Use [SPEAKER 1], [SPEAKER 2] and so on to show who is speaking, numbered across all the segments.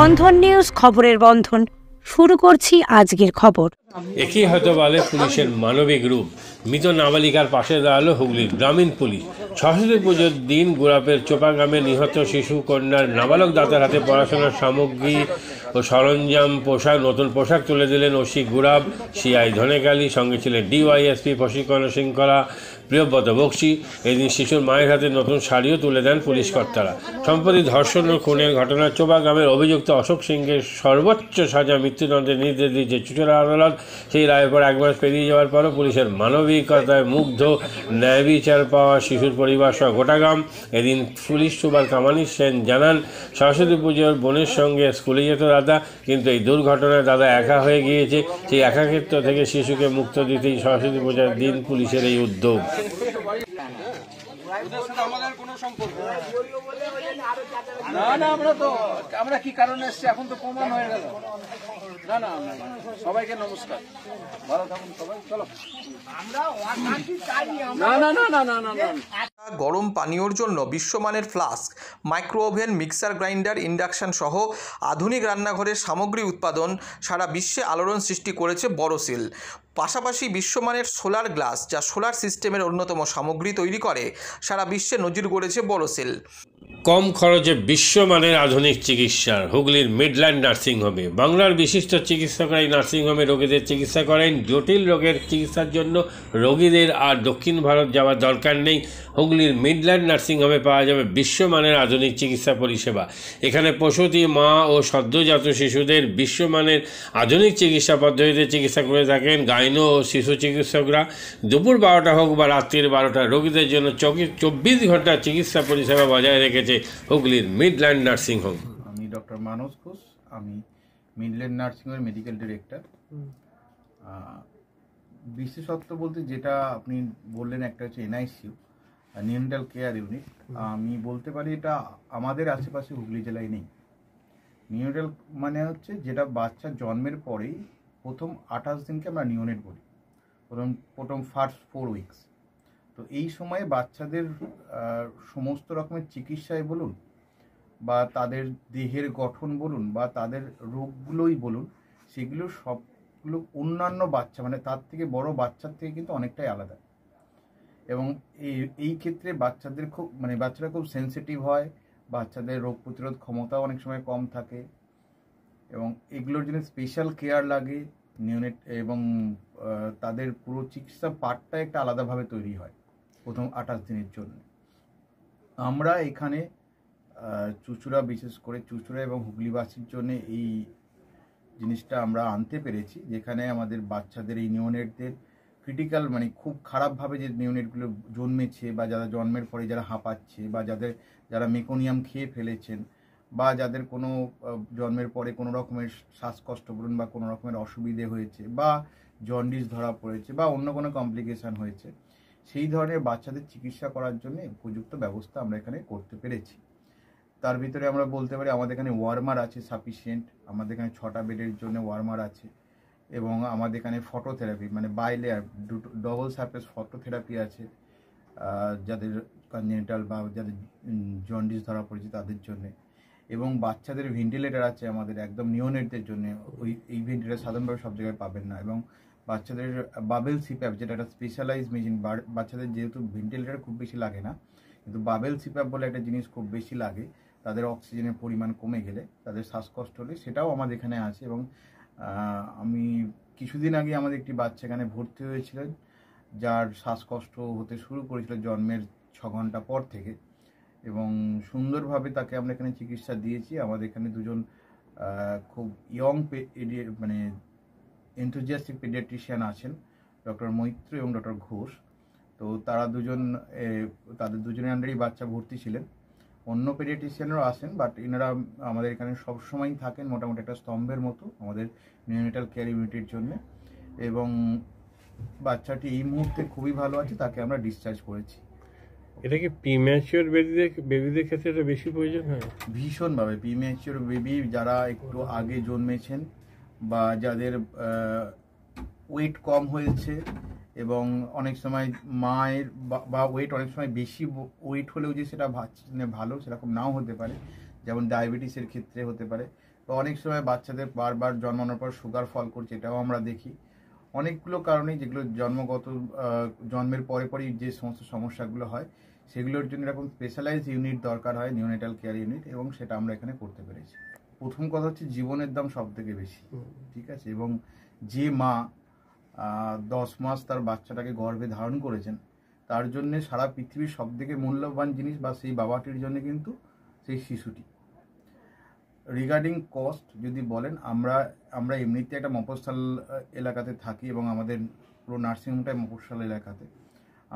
[SPEAKER 1] বন্ধন news, খবরের বন্ধন। শুরু করছি আজকের খবর।
[SPEAKER 2] একই হয়তো বলে পুলিশের মানবিক রূপ। মৃত নাবালিকার পাশে দাঁড়ালো হুগলির গ্রামীণ পুলিশ। সরস্বতী পুজোর দিন গুড়াপের চোপা গ্রামে নিহত শিশু কন্যার নাবালক দাতার হাতে পড়াশোনার সামগ্রী ও সরঞ্জাম, পোশাক, নতুন পোশাক তুলে দিলেন ওসি গুড়াপ সিআই ধনেকালী। সঙ্গে ছিলেন ডিওয়াইএসপি প্রশিক্ষণ শৃঙ্খলা প্রিয়ব্রত বক্সি। এদিন শিশুর মায়ের হাতে নতুন শাড়িও তুলে দেন পুলিশ কর্তারা। সম্প্রতি ধর্ষণ ও খুনের ঘটনায় চোপা গ্রামের অভিযুক্ত অশোক সিংকে সর্বোচ্চ সাজা মৃত্যুদণ্ডের নির্দেশ দিয়েছে চুঁচুড়া আদালত। সেই রায়ের পর 1 মাস পেরিয়ে যাওয়ার পরও পুলিশের মানবিকতায় মুগ্ধ ন্যায় বিচার পাওয়া শিশুর পরিবার সহ গোটা গ্রাম। এদিন পুলিশ সুপার কামানি সেন জানান, সরস্বতী পুজোর বোনের সঙ্গে স্কুলে যেত দাদা, কিন্তু এই দুর্ঘটনায় দাদা একা হয়ে গিয়েছে। সেই একাকিত্ব থেকে শিশুকে মুক্ত দিতেই সরস্বতী পূজার দিন পুলিশের এই উদ্যোগ।
[SPEAKER 3] আমরা কি কারণে এসছি এখন তো প্রমাণ হয়ে গেল। না সবাইকে নমস্কার, ভালো থাকুন সবাই। চলো
[SPEAKER 4] গরম পানীয়র জন্য বিশ্বমানের flask, micro oven, mixer grinder, induction সহ আধুনিক রান্নাঘরের সামগ্রী উৎপাদন সারা বিশ্বে আলোড়ন সৃষ্টি করেছে বড়সিল। পাশাপাশি বিশ্বমানের সোলার গ্লাস, যা সোলার সিস্টেমের অন্যতম সামগ্রী তৈরি করে, সারা বিশ্বে নজির গড়েছে বড়সিল।
[SPEAKER 2] কম খরচে বিশ্বমানের আধুনিক চিকিৎসার হুগলির মিডল্যান্ড নার্সিংহোমে বাংলার বিশিষ্ট চিকিৎসকরা এই নার্সিংহোমে রোগীদের চিকিৎসা করেন। জটিল রোগের চিকিৎসার জন্য রোগীদের আর দক্ষিণ ভারত যাওয়ার দরকার নেই। হুগলির মিডল্যান্ড নার্সিংহোমে পাওয়া যাবে বিশ্বমানের আধুনিক চিকিৎসা পরিষেবা। এখানে প্রসূতি মা ও সদ্যজাত শিশুদের বিশ্বমানের আধুনিক চিকিৎসা পদ্ধতিতে চিকিৎসা করে থাকেন গাইনো ও শিশু চিকিৎসকরা। দুপুর 12টা হোক বা রাত্রির 12টা, রোগীদের জন্য 24 ঘন্টা চিকিৎসা পরিষেবা বজায় রেখেছে হুগলির মিডল্যান্ড নার্সিংহোম।
[SPEAKER 3] আমি ডক্টর মানস ঘোষ, আমি মিডল্যান্ড নার্সিংহোমের মেডিকেল ডিরেক্টর। বিশেষত্ব বলতে যেটা আপনি বললেন, একটা হচ্ছে এনআইসিইউ, নিউনেটাল কেয়ার ইউনিট। আমি বলতে পারি এটা আমাদের আশেপাশে হুগলি জেলায় নেই। নিউনেটাল মানে হচ্ছে যেটা বাচ্চা জন্মের পরেই প্রথম 28 দিনকে আমরা নিউনেট বলি, প্রথম ফার্স্ট 4 উইকস। তো এই সময়ে বাচ্চাদের সমস্ত রকমের চিকিৎসায় বলুন বা তাদের দেহের গঠন বলুন বা তাদের রোগগুলোই বলুন, সেগুলো সবগুলো অন্যান্য বাচ্চা মানে তার থেকে বড় বাচ্চার থেকে কিন্তু অনেকটাই আলাদা। এবং এই ক্ষেত্রে বাচ্চাদের বাচ্চারা খুব সেন্সিটিভ হয়, বাচ্চাদের রোগ প্রতিরোধ ক্ষমতাও অনেক সময় কম থাকে এবং এগুলোর জন্য স্পেশাল কেয়ার লাগে নিউনেট, এবং তাদের পুরো চিকিৎসা পার্টটা একটা আলাদাভাবে তৈরি হয় প্রথম 28 দিনের জন্য। আমরা এখানে চুঁচুড়া, বিশেষ করে চুঁচুড়া এবং হুগলিবাসীর জন্য এই জিনিসটা আমরা আনতে পেরেছি, যেখানে আমাদের বাচ্চাদের এই নিউনেটদের ক্রিটিক্যাল খুব খারাপভাবে যে নিউনেটগুলো জন্মেছে বা যারা জন্মের পরে যারা হাঁপাচ্ছে বা যারা মেকোনিয়াম খেয়ে ফেলেছেন বা যাদের কোনো জন্মের পরে কোনো রকমের শ্বাসকষ্ট বলুন বা কোনো রকমের অসুবিধে হয়েছে বা জন্ডিস ধরা পড়েছে বা অন্য কোনো কমপ্লিকেশান হয়েছে, সেই ধরনের বাচ্চাদের চিকিৎসা করার জন্য উপযুক্ত ব্যবস্থা আমরা এখানে করতে পেরেছি। তার ভিতরে আমরা বলতে পারি আমাদের এখানে ওয়ার্মার আছে সাফিসিয়েন্ট, আমাদের এখানে 6টা বেডের জন্য ওয়ার্মার আছে, এবং আমাদের এখানে phototherapy bilayer double surface phototherapy আছে যাদের কনজেনিটাল বা যাদের জন্ডিস ধরা পড়েছে তাদের জন্যে, এবং বাচ্চাদের ভেন্টিলেটার আছে আমাদের একদম নিওনেটদের জন্য। এই ভেন্টিলেটার সাধারণভাবে সব জায়গায় পাবেন না, এবং বাচ্চাদের বাবেল সিপ্যাপ, যেটা একটা স্পেশালাইজ মেশিন, বাচ্চাদের যেহেতু ভেন্টিলেটার খুব বেশি লাগে না, কিন্তু বাবেল সিপ্যাপ বলে একটা জিনিস খুব বেশি লাগে, তাদের অক্সিজেনের পরিমাণ কমে গেলে, তাদের শ্বাসকষ্ট হলে, সেটাও আমাদের এখানে আছে। এবং আমি কিছুদিন আগে আমাদের একটি বাচ্চা এখানে ভর্তি হয়েছিলেন, যার শ্বাসকষ্ট হতে শুরু করেছিল জন্মের 6 ঘন্টা পর থেকে, এবং সুন্দরভাবে তাকে আমরা এখানে চিকিৎসা দিয়েছি। আমাদের এখানে দুজন খুব ইয়ং এনথুজিয়াস্টিক পেডিয়াট্রিশিয়ান আছেন, ডক্টর মৈত্র এবং ডক্টর ঘোষ। তো তারা তাদের দুজনের আন্ডারেই বাচ্চা ভর্তি ছিলেন। অন্য পেডিয়াট্রিশিয়ানরাও আসেন, বাট এনারা আমাদের এখানে সবসময়ই থাকেন মোটামুটি একটা স্তম্ভের মতো আমাদের নিউনেটাল কেয়ার ইউনিটের জন্য। এবং বাচ্চাটি এই মুহূর্তে খুবই ভালো আছে, তাকে আমরা ডিসচার্জ করেছি।
[SPEAKER 2] এটা কি প্রিম্যাচিওর বেবিদের ক্ষেত্রে এটা বেশি প্রয়োজন হয়?
[SPEAKER 3] ভীষণভাবে প্রিম্যাচিওর বেবি, যারা একটু আগে জন্মেছেন বা যাদের ওয়েট কম হয়েছে, এবং অনেক সময় মায়ের বা ওয়েট অনেক সময় বেশি ওয়েট হলেও যে সেটা ভালো সেরকম নাও হতে পারে, যেমন ডায়াবেটিসের ক্ষেত্রে হতে পারে। তো অনেক সময় বাচ্চাদের বারবার জন্মানোর পর সুগার ফল করছে, এটাও আমরা দেখি। অনেকগুলো কারণে যেগুলো জন্মগত জন্মের পরে পরেই যে সমস্ত সমস্যাগুলো হয় সেগুলোর জন্য এরকম স্পেশালাইজড ইউনিট দরকার হয়, নিওনেটাল কেয়ার ইউনিট, এবং সেটা আমরা এখানে করতে পেরেছি। প্রথম কথা হচ্ছে জীবনের দাম সব থেকে বেশি, ঠিক আছে, এবং যে মা 10 মাস তার বাচ্চাটাকে গর্ভে ধারণ করেছেন তার জন্য সারা পৃথিবীর সব থেকে মূল্যবান জিনিস বা সেই বাবাটির জন্য কিন্তু সেই শিশুটি। রিগার্ডিং কস্ট যদি বলেন, আমরা এমনিতে একটা মফস্বল এলাকাতে থাকি এবং আমাদের পুরো নার্সিংহোমটাই মফস্বল এলাকাতে।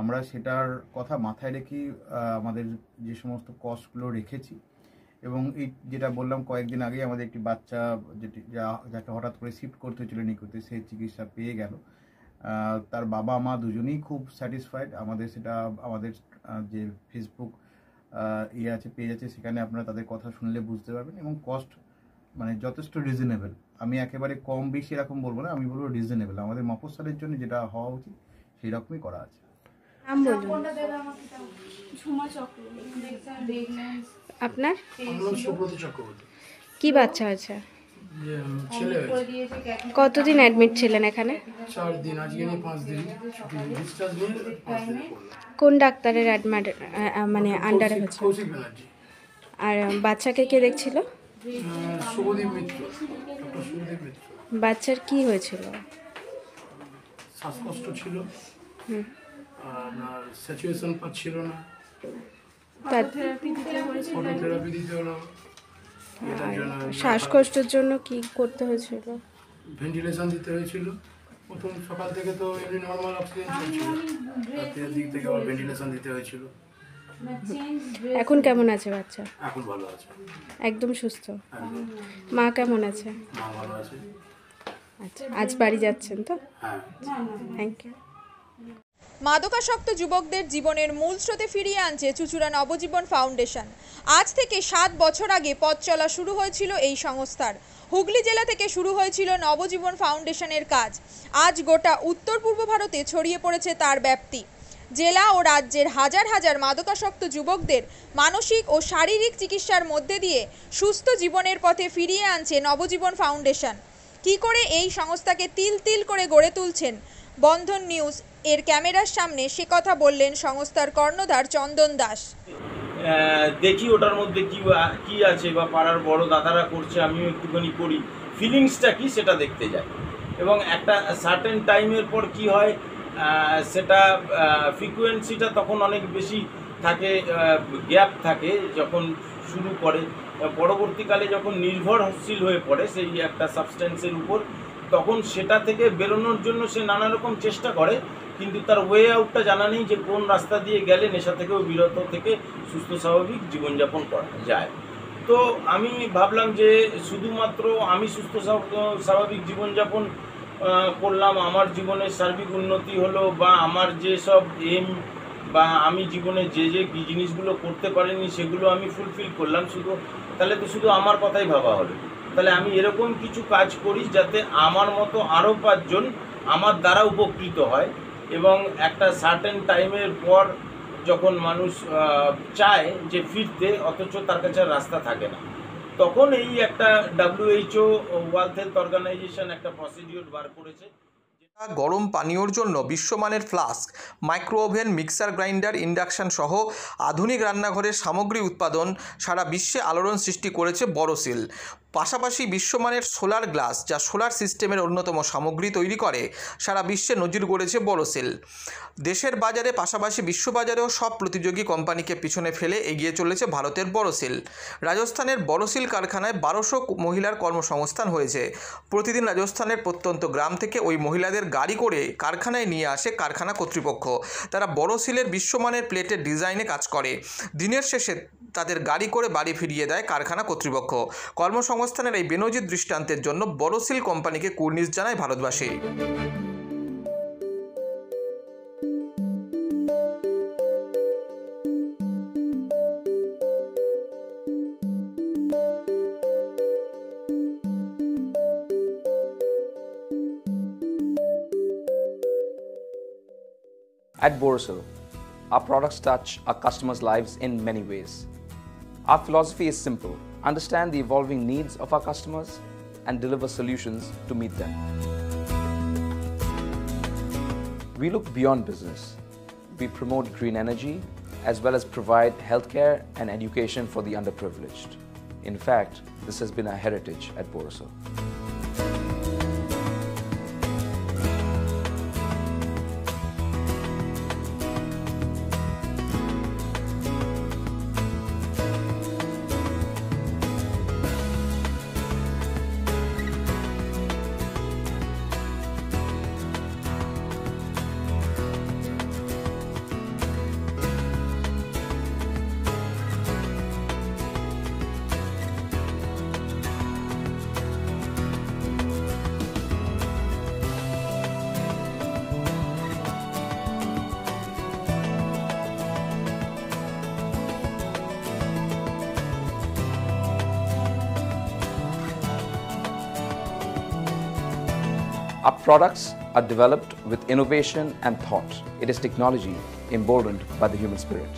[SPEAKER 3] আমরা সেটার কথা মাথায় রেখেই আমাদের যে সমস্ত কস্টগুলো রেখেছি। এবং এই যেটা বললাম কয়েকদিন আগেই আমাদের একটি বাচ্চা যাকে হঠাৎ করে শিফট করতে হয়েছিল নিকুতে, সেই চিকিৎসা পেয়ে গেল। তার বাবা মা দুজনেই খুব স্যাটিসফাইড। আমাদের সেটা আমাদের যে ফেসবুক আছে, পেজ আছে, সেখানে আপনারা তাদের কথা শুনলে বুঝতে পারবেন। এবং কস্ট মানে যথেষ্ট রিজনেবল। আমি একেবারে কম বেশি এরকম বলবো না, আমি বলবো রিজনেবল। আমাদের মফস্বলের জন্য যেটা হওয়া উচিত সেই রকমই করা আছে।
[SPEAKER 5] আপনার কি বাচ্চা আছে? কতদিন অ্যাডমিট ছিলেন এখানে?
[SPEAKER 6] 4 দিন, আজকে নিয়ে 5 দিন ছুটি, ডিসচার্জ নিয়ে 5 দিন করলাম।
[SPEAKER 5] কোন ডাক্তারের অ্যাডমিট মানে আন্ডারে হচ্ছে?
[SPEAKER 6] কৌশিক ব্যানার্জি।
[SPEAKER 5] আর বাচ্চাকে কে দেখছিল?
[SPEAKER 6] শুভদীপ মিত্র, ডক্টর শুভদীপ মিত্র।
[SPEAKER 5] বাচ্চার কি হয়েছিল?
[SPEAKER 6] শ্বাসকষ্ট ছিল, আর স্যাচুরেশন পাচ্ছিল না, ফটোথেরাপি দিতে হলো। এটার জন্য
[SPEAKER 5] শ্বাসকষ্টের জন্য কি করতে হয়েছিল?
[SPEAKER 6] ভেন্টিলেশন দিতে হয়েছিল। প্রথম সকাল থেকে তো এমনি নর্মাল অক্সিজেন চলছিল, রাতের দিক থেকে আবার ভেন্টিলেশন দিতে হয়েছিল।
[SPEAKER 5] এখন কেমন আছে বাচ্চা?
[SPEAKER 6] এখন ভালো আছে,
[SPEAKER 5] একদম সুস্থ।
[SPEAKER 6] একদম।
[SPEAKER 5] মা কেমন আছে?
[SPEAKER 6] মা ভালো আছে।
[SPEAKER 5] আচ্ছা, আজ বাড়ি যাচ্ছেন তো?
[SPEAKER 6] হ্যাঁ।
[SPEAKER 5] Thank you.
[SPEAKER 7] মাদকাসক্ত যুবকদের জীবনের মূল স্রোতে ফিরিয়ে আনছে চুঁচুড়া নবজীবন ফাউন্ডেশন। আজ থেকে 7 বছর আগে পথ চলা শুরু হয়েছিল এই সংস্থার। হুগলি জেলা থেকে শুরু হয়েছিল নবজীবন ফাউন্ডেশনের কাজ। আজ গোটা উত্তর পূর্ব ভারতে ছড়িয়ে পড়েছে তার ব্যাপ্তি। জেলা ও রাজ্যের হাজার হাজার মাদকাসক্ত যুবকদের মানসিক ও শারীরিক চিকিৎসার মধ্যে দিয়ে সুস্থ জীবনের পথে ফিরিয়ে আনছে নবজীবন ফাউন্ডেশন। কী করে এই সংস্থাকে তিল তিল করে গড়ে তুলছেন বন্ধন নিউজ এর ক্যামেরার সামনে, সে কথা বললেন সংস্থার কর্ণধার চন্দন দাস।
[SPEAKER 8] দেখি ওটার মধ্যে কি আছে বা পাড়ার বড় দাদারা করছে, আমিও একটুখানি করি, ফিলিংসটা কি সেটা দেখতে যাই। এবং একটা সার্টেন টাইমের পর কি হয়, সেটা ফ্রিকোয়েন্সিটা তখন অনেক বেশি থাকে, গ্যাপ থাকে যখন শুরু করে। পরবর্তীকালে যখন নির্ভরশীল হয়ে পড়ে সেই একটা সাবস্টেন্সের উপর, তখন সেটা থেকে বেরোনোর জন্য সে নানা রকম চেষ্টা করে, কিন্তু তার ওয়ে আউটটা জানা নেই যে কোন রাস্তা দিয়ে গেলে নেশা থেকেও বিরত থেকে সুস্থ স্বাভাবিক জীবনযাপন করা যায়। তো আমি ভাবলাম যে শুধুমাত্র আমি সুস্থ স্বাভাবিক জীবনযাপন করলাম, আমার জীবনের সার্বিক উন্নতি হলো, বা আমার যেসব এম বা আমি জীবনে যে জিনিসগুলো করতে পারিনি সেগুলো আমি ফুলফিল করলাম, তাহলে তো শুধু আমার কথাই ভাবা হলো। তাহলে আমি এরকম কিছু কাজ করি যাতে আমার মতো আরও 5 জন আমার দ্বারা উপকৃত হয়। এবং একটা সার্টেন টাইমের পর যখন মানুষ চায় যে ফিরতে, অথচ তার কাছে রাস্তা থাকে না, তখন এই একটা WHO ওয়ার্ল্ড হেলথ অর্গানাইজেশন একটা প্রসিডিওর বার করেছে।
[SPEAKER 4] গরম পানীয়র জন্য বিশ্বমানের flask, micro oven, mixer grinder, induction সহ আধুনিক রান্নাঘরের সামগ্রী উৎপাদন সারা বিশ্বে আলোড়ন সৃষ্টি করেছে বড়সিল। পাশাপাশি বিশ্বমানের সোলার গ্লাস, যা সোলার সিস্টেমের অন্যতম সামগ্রী তৈরি করে, সারা বিশ্বে নজির গড়েছে বড়সিল। দেশের বাজারে পাশাপাশি বিশ্ববাজারেও সব প্রতিযোগী কোম্পানিকে পিছনে ফেলে এগিয়ে চলেছে ভারতের বড়সিল। রাজস্থানের বড়সিল কারখানায় 1200 মহিলার কর্মসংস্থান হয়েছে। প্রতিদিন রাজস্থানের প্রত্যন্ত গ্রাম থেকে ওই মহিলাদের গাড়ি করে কারখানায় নিয়ে আসে কারখানা কর্তৃপক্ষ। তারা বড়সিলের বিশ্বমানের প্লেটের ডিজাইনে কাজ করে। দিনের শেষে তাদের গাড়ি করে বাড়ি ফিরিয়ে দেয় কারখানা কর্তৃপক্ষ। কর্মসংস্থানের এই বেনজির দৃষ্টান্তের জন্য বড়সিল কোম্পানিকে কুর্নিশ জানায় ভারতবাসী।
[SPEAKER 9] At Borosil, our products touch our customers' lives in many ways. Our philosophy is simple: understand the evolving needs of our customers, and deliver solutions to meet them. We look beyond business. We promote green energy as well as provide healthcare and education for the underprivileged. In fact, this has been our heritage at Borosil. Our products are developed with innovation and thought. It is technology emboldened by the human spirit.